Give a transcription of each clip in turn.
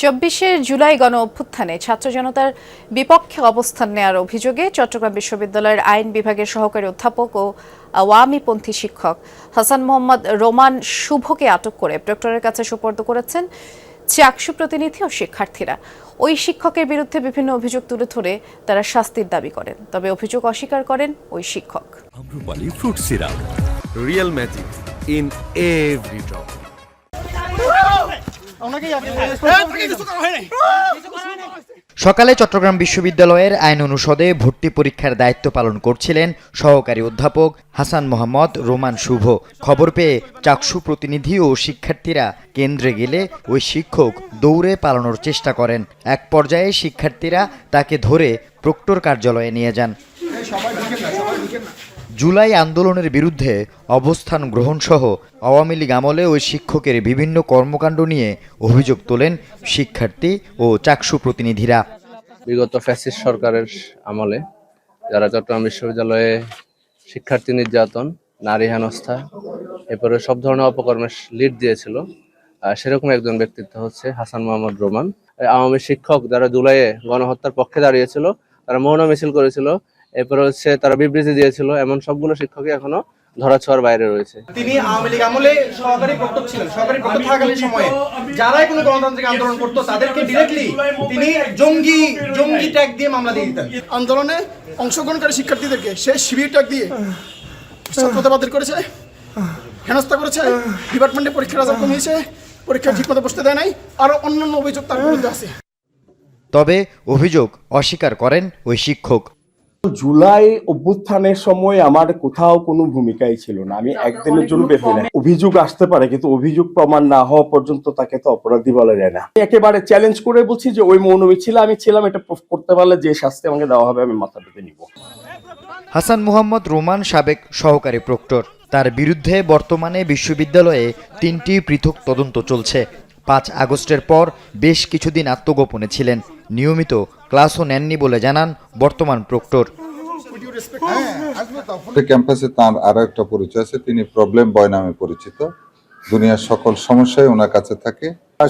২৪ জুলাই গণ অভ্যুত্থানে ছাত্র জনতার বিপক্ষে অবস্থান নেওয়ার অভিযোগে চট্টগ্রাম বিশ্ববিদ্যালয়ের আইন বিভাগের সহকারী অধ্যাপক ও আওয়ামীপন্থী শিক্ষক হাসান মোহাম্মদ রোমান শুভকে আটক করে প্রক্টরের কাছে সোপর্দ করেছেন চাকসু প্রতিনিধি ও শিক্ষার্থীরা। ওই শিক্ষকের বিরুদ্ধে বিভিন্ন অভিযোগ তুলে ধরে তারা শাস্তির দাবি করেন, তবে অভিযোগ অস্বীকার করেন ওই শিক্ষক। Amrapali fruit syrup, real magic in every drop. সকালে চট্টগ্রাম বিশ্ববিদ্যালয়ের আইন অনুষদে ভর্তি পরীক্ষার দায়িত্ব পালন করছিলেন সহকারী অধ্যাপক হাসান মোহাম্মদ রোমান শুভ। খবর পেয়ে চাকসু প্রতিনিধি ও শিক্ষার্থীরা কেন্দ্রে গেলে ওই শিক্ষক দৌড়ে পালানোর চেষ্টা করেন। এক পর্যায়ে শিক্ষার্থীরা তাকে ধরে প্রক্টর কার্যালয়ে নিয়ে যান। জুলাই আন্দোলনের বিরুদ্ধে অবস্থান গ্রহণ সহ আওয়ামী লীগ আমলে ওই শিক্ষকের বিভিন্ন কর্মকাণ্ড নিয়ে অভিযোগ তোলেন শিক্ষার্থী ও চাকসু প্রতিনিধিরা। বিগত ফ্যাসিস্ট সরকারের আমলে যারা চট্টগ্রাম বিশ্ববিদ্যালয়ে শিক্ষার্থী নির্যাতন, নারী হেনস্থা, এরপরে সব ধরনের অপকর্মের লিড দিয়েছিল, সেরকম একজন ব্যক্তিত্ব হচ্ছে হাসান মোহাম্মদ রোমান। আওয়ামী শিক্ষক যারা জুলাইয়ে গণহত্যার পক্ষে দাঁড়িয়েছিল, তারা মৌন মিছিল করেছিল, এরপরে হচ্ছে তারা বিবৃতি দিয়েছিল, এমন সবগুলো শিক্ষকই এখনো ধরাছোঁয়ার বাইরে রয়েছে। তিনি আওয়ামী লীগ আমলে সহকারী প্রক্টর ছিলেন। সহকারী প্রক্টর থাকাকালীন সময়ে যারাই কোনো গণতান্ত্রিক আন্দোলন করতো তাদেরকে ডিরেক্টলি তিনি জঙ্গি ট্যাগ দিয়ে মামলা দিয়ে দিতেন। আন্দোলনে অংশগ্রহণকারী শিক্ষার্থীদেরকে সে শিবির ট্যাগ দিয়ে ছাত্রতা বাতিল করেছে, হেনস্থা করেছে, ডিপার্টমেন্টে পরীক্ষার রেজাল্ট কমিয়েছে, পরীক্ষা ঠিকমতো বসতে দেয় নাই, আরো অন্যান্য অভিযোগ তার বিরুদ্ধে আছে। তবে অভিযোগ অস্বীকার করেন ওই শিক্ষক। জুলাই অভ্যুত্থানের সময় আমার কোথাও কোনো ভূমিকাই ছিল না। আমি একদিনের জন্য বের হই না। অভিযোগ আসতে পারে, কিন্তু অভিযোগ প্রমাণ না হওয়া পর্যন্ত তাকে তো অপরাধী বলা যায় না। একেবারে চ্যালেঞ্জ করে বলছি যে ওই মৌন মিছিলে আমি ছিলাম, এটা প্রুফ করতে পারলে যে শাস্তি আমাকে দেওয়া হবে আমি মাথা পেতে নিব। হাসান মোহাম্মদ রোমান সাবেক সহকারী প্রক্টর। তার বিরুদ্ধে বর্তমানে বিশ্ববিদ্যালয়ে 3টি পৃথক তদন্ত চলছে। 5 আগস্টের পর বেশ কিছুদিন আত্মগোপনে ছিলেন, নিয়মিত ক্লাসও নেননি বলে জানান বর্তমান প্রক্টর। ক্যাম্পাসে তার আরো একটা পরিচয় আছে, তিনি প্রবলেম বয় নামে পরিচিত। দুনিয়ার সকল সমস্যায় ওনার কাছে থাকে।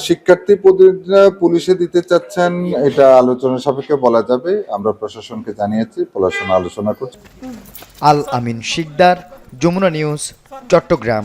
শিক্ষার্থী প্রতিনিধিরা পুলিশে দিতে চাচ্ছেন, এটা আলোচনা সাপেক্ষে বলা যাবে। আমরা প্রশাসনকে জানিয়েছি, আলোচনা করছি। আল আমিন শিকদার, যমুনা নিউজ, চট্টগ্রাম।